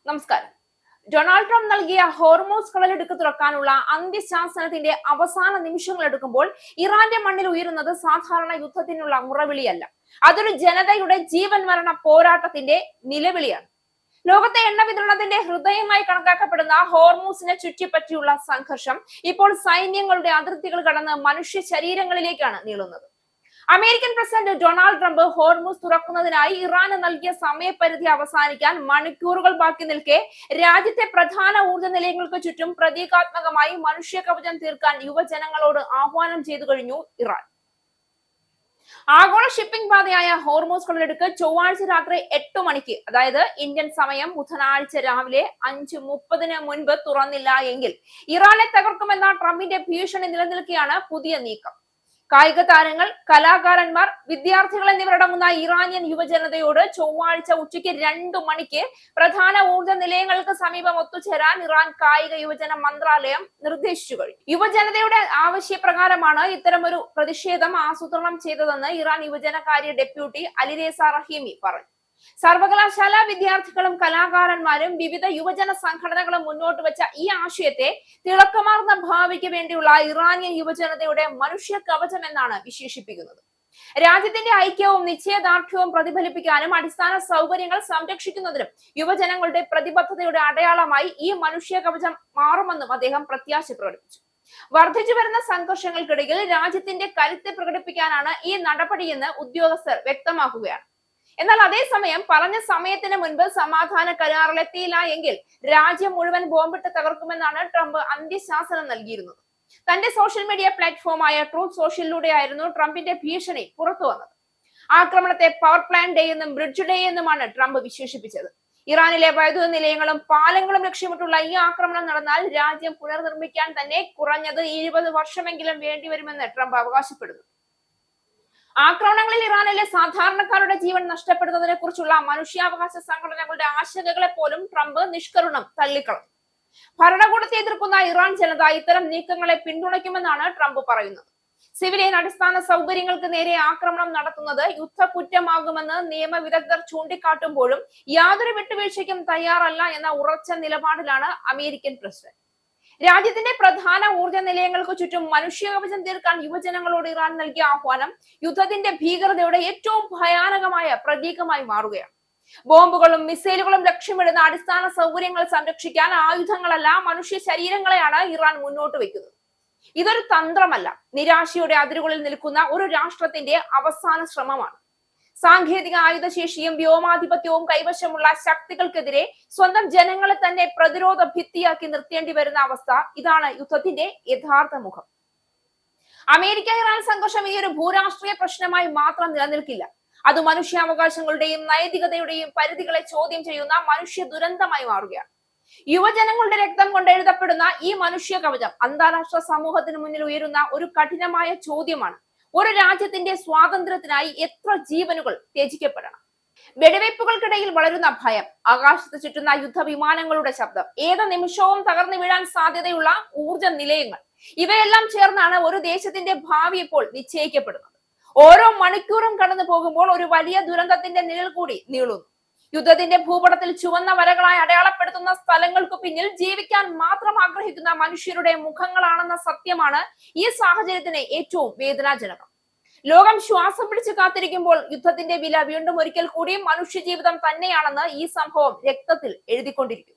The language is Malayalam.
നമസ്കാരം. ഡൊണാൾഡ് ട്രംപ് നൽകിയ ഹോർമോസ് കടലിടുക്ക് തുറക്കാനുള്ള അന്ത്യശാസനത്തിന്റെ അവസാന നിമിഷങ്ങൾ എടുക്കുമ്പോൾ ഇറാന്റെ മണ്ണിൽ ഉയരുന്നത് സാധാരണ യുദ്ധത്തിനുള്ള മുറവിളിയല്ല. അതൊരു ജനതയുടെ ജീവൻ മരണ പോരാട്ടത്തിന്റെ നിലവിളിയാണ്. ലോകത്തെ എണ്ണ വിതരണത്തിന്റെ ഹൃദയമായി കണക്കാക്കപ്പെടുന്ന ഹോർമൂസിനെ ചുറ്റിപ്പറ്റിയുള്ള സംഘർഷം ഇപ്പോൾ സൈന്യങ്ങളുടെ അതിർത്തികൾ കടന്ന് മനുഷ്യ ശരീരങ്ങളിലേക്കാണ് നീളുന്നത്. American president Donald Trump Hormuz തുറക്കുന്നതിനായി ഇറാന് നൽകിയ സമയപരിധി അവസാനിക്കാൻ മണിക്കൂറുകൾ ബാക്കി നിൽക്കെ രാജ്യത്തെ പ്രധാന ഊർജ്ജ നിലയങ്ങൾക്ക് ചുറ്റും പ്രതീകാത്മകമായി മനുഷ്യ കവചം തീർക്കാൻ യുവജനങ്ങളോട് ആഹ്വാനം ചെയ്തു കഴിഞ്ഞു ഇറാൻ. ആഗോള ഷിപ്പിംഗ് പാതയായ ഹോർമൂസ് കടലിടുക്ക് ചൊവ്വാഴ്ച രാത്രി 8 മണിക്ക്, അതായത് ഇന്ത്യൻ സമയം ബുധനാഴ്ച രാവിലെ 5:30 മുൻപ് തുറന്നില്ല എങ്കിൽ ഇറാനെ തകർക്കുമെന്ന ട്രംപിന്റെ ഭീഷണി നിലനിൽക്കെയാണ് പുതിയ നീക്കം. കായിക താരങ്ങൾ, കലാകാരന്മാർ, വിദ്യാർത്ഥികൾ എന്നിവരടങ്ങുന്ന ഇറാനിയൻ യുവജനതയോട് ചൊവ്വാഴ്ച ഉച്ചയ്ക്ക് 2 മണിക്ക് പ്രധാന ഊർജ്ജ നിലയങ്ങൾക്ക് സമീപം ഒത്തുചേരാൻ ഇറാൻ കായിക യുവജന മന്ത്രാലയം നിർദ്ദേശിച്ചു കഴിഞ്ഞു. യുവജനതയുടെ ആവശ്യപ്രകാരമാണ് ഇത്തരമൊരു പ്രതിഷേധം ആസൂത്രണം ചെയ്തതെന്ന് ഇറാൻ യുവജനകാര്യ ഡെപ്യൂട്ടി അലിരേസ റഹീമി പറഞ്ഞു. സർവകലാശാല വിദ്യാർത്ഥികളും കലാകാരന്മാരും വിവിധ യുവജന സംഘടനകളും മുന്നോട്ട് വെച്ച ഈ ആശയത്തെ തിളക്കമാർന്ന ഭാവിക്ക് വേണ്ടിയുള്ള ഇറാനിയൻ യുവജനതയുടെ മനുഷ്യ കവചം എന്നാണ് വിശേഷിപ്പിക്കുന്നത്. രാജ്യത്തിന്റെ ഐക്യവും നിശ്ചയദാർഢ്യവും പ്രതിഫലിപ്പിക്കാനും അടിസ്ഥാന സൗകര്യങ്ങൾ സംരക്ഷിക്കുന്നതിനും യുവജനങ്ങളുടെ പ്രതിബദ്ധതയുടെ അടയാളമായി ഈ മനുഷ്യ കവചം മാറുമെന്നും അദ്ദേഹം പ്രത്യാശ പ്രകടിപ്പിച്ചു. വർദ്ധിച്ചു വരുന്ന സംഘർഷങ്ങൾക്കിടയിൽ രാജ്യത്തിന്റെ കരുത്ത് പ്രകടിപ്പിക്കാനാണ് ഈ നടപടിയെന്ന് ഉദ്യോഗസ്ഥർ വ്യക്തമാക്കുകയാണ്. എന്നാൽ അതേസമയം പറഞ്ഞ സമയത്തിന് മുൻപ് സമാധാന കരാറിലെത്തിയില്ല എങ്കിൽ രാജ്യം മുഴുവൻ ബോംബിട്ട് തകർക്കുമെന്നാണ് ട്രംപ് അന്ത്യശാസനം നൽകിയിരുന്നത്. തന്റെ സോഷ്യൽ മീഡിയ പ്ലാറ്റ്ഫോമായ ട്രൂത്ത് സോഷ്യലിലൂടെയായിരുന്നു ട്രംപിന്റെ ഭീഷണി പുറത്തു വന്നത്. ആക്രമണത്തെ പവർ പ്ലാന്റ് ഡേ എന്നും ബ്രിഡ്ജ് ഡേ എന്നുമാണ് ട്രംപ് വിശേഷിപ്പിച്ചത്. ഇറാനിലെ വൈദ്യുത നിലയങ്ങളും പാലങ്ങളും ലക്ഷ്യമിട്ടുള്ള ഈ ആക്രമണം നടന്നാൽ രാജ്യം പുനർനിർമ്മിക്കാൻ തന്നെ കുറഞ്ഞത് 20 വർഷമെങ്കിലും വേണ്ടിവരുമെന്ന് ട്രംപ് അവകാശപ്പെടുന്നു. ആക്രമണങ്ങളിൽ ഇറാനിലെ സാധാരണക്കാരുടെ ജീവൻ നഷ്ടപ്പെടുന്നതിനെ കുറിച്ചുള്ള മനുഷ്യാവകാശ സംഘടനകളുടെ ആശങ്കകളെ പോലും ട്രംപ് നിഷ്കരുണം തള്ളിക്കളഞ്ഞു. ഭരണകൂടത്തെ എതിർക്കുന്ന ഇറാൻ ജനത ഇത്തരം നീക്കങ്ങളെ പിന്തുണയ്ക്കുമെന്നാണ് ട്രംപ് പറയുന്നത്. സിവിലിയൻ അടിസ്ഥാന സൗകര്യങ്ങൾക്ക് നേരെ ആക്രമണം നടത്തുന്നത് യുദ്ധക്കുറ്റമാകുമെന്ന് നിയമവിദഗ്ധർ ചൂണ്ടിക്കാട്ടുമ്പോഴും യാതൊരു വിട്ടുവീഴ്ചയ്ക്കും തയ്യാറല്ല എന്ന ഉറച്ച നിലപാടിലാണ് അമേരിക്കൻ പ്രസിഡന്റ്. രാജ്യത്തിന്റെ പ്രധാന ഊർജ്ജ നിലയങ്ങൾക്ക് ചുറ്റും മനുഷ്യ കവചം തീർക്കാൻ യുവജനങ്ങളോട് ഇറാൻ നൽകിയ ആഹ്വാനം യുദ്ധത്തിന്റെ ഭീകരതയുടെ ഏറ്റവും ഭയാനകമായ പ്രതീകമായി മാറുകയാണ്. ബോംബുകളും മിസൈലുകളും ലക്ഷ്യമിടുന്ന അടിസ്ഥാന സൗകര്യങ്ങൾ സംരക്ഷിക്കാൻ ആയുധങ്ങളല്ല, മനുഷ്യ ശരീരങ്ങളെയാണ് ഇറാൻ മുന്നോട്ട് വെക്കുന്നത്. ഇതൊരു തന്ത്രമല്ല, നിരാശയുടെ അതിരുകളിൽ നിൽക്കുന്ന ഒരു രാഷ്ട്രത്തിന്റെ അവസാന ശ്രമമാണ്. സാങ്കേതിക ആയുധശേഷിയും വ്യോമാധിപത്യവും കൈവശമുള്ള ശക്തികൾക്കെതിരെ സ്വന്തം ജനങ്ങളെ തന്നെ പ്രതിരോധ ഭിത്തിയാക്കി നിർത്തേണ്ടി വരുന്ന അവസ്ഥ, ഇതാണ് യുദ്ധത്തിന്റെ യഥാർത്ഥ മുഖം. അമേരിക്ക ഇറാൻ സംഘർഷം ഈ ഒരു ഭൂരാഷ്ട്രീയ പ്രശ്നമായി മാത്രം നിലനിൽക്കില്ല. അത് മനുഷ്യാവകാശങ്ങളുടെയും നൈതികതയുടെയും പരിധികളെ ചോദ്യം ചെയ്യുന്ന മനുഷ്യ ദുരന്തമായി മാറുകയാണ്. യുവജനങ്ങളുടെ രക്തം കൊണ്ട് എഴുതപ്പെടുന്ന ഈ മനുഷ്യ കവചം അന്താരാഷ്ട്ര സമൂഹത്തിന് മുന്നിൽ ഉയരുന്ന ഒരു കഠിനമായ ചോദ്യമാണ്. ഒരു രാജ്യത്തിന്റെ സ്വാതന്ത്ര്യത്തിനായി എത്ര ജീവനുകൾ ത്യജിക്കപ്പെടണം? വെടിവയ്പ്പുകൾക്കിടയിൽ വളരുന്ന ഭയം, ആകാശത്ത് ചുറ്റുന്ന യുദ്ധവിമാനങ്ങളുടെ ശബ്ദം, ഏത് നിമിഷവും തകർന്നു വീഴാൻ സാധ്യതയുള്ള ഊർജ്ജ നിലയങ്ങൾ, ഇവയെല്ലാം ചേർന്നാണ് ഒരു ദേശത്തിന്റെ ഭാവി ഇപ്പോൾ നിശ്ചയിക്കപ്പെടുന്നത്. ഓരോ മണിക്കൂറും കടന്നു പോകുമ്പോൾ ഒരു വലിയ ദുരന്തത്തിന്റെ നിഴൽ കൂടി നീളുന്നു. യുദ്ധത്തിന്റെ ഭൂപടത്തിൽ ചുവന്ന വരകളായി അടയാളപ്പെടുത്തുന്ന സ്ഥലങ്ങൾക്ക് പിന്നിൽ ജീവിക്കാൻ മാത്രം ആഗ്രഹിക്കുന്ന മനുഷ്യരുടെ മുഖങ്ങളാണെന്ന സത്യമാണ് ഈ സാഹചര്യത്തിന് ഏറ്റവും വേദനാജനകം. ലോകം ശ്വാസം പിടിച്ച് കാത്തിരിക്കുമ്പോൾ യുദ്ധത്തിന്റെ വില വീണ്ടും ഒരിക്കൽ കൂടി മനുഷ്യജീവിതം തന്നെയാണെന്ന് ഈ സംഭവം രക്തത്തിൽ എഴുതിക്കൊണ്ടിരിക്കുന്നു.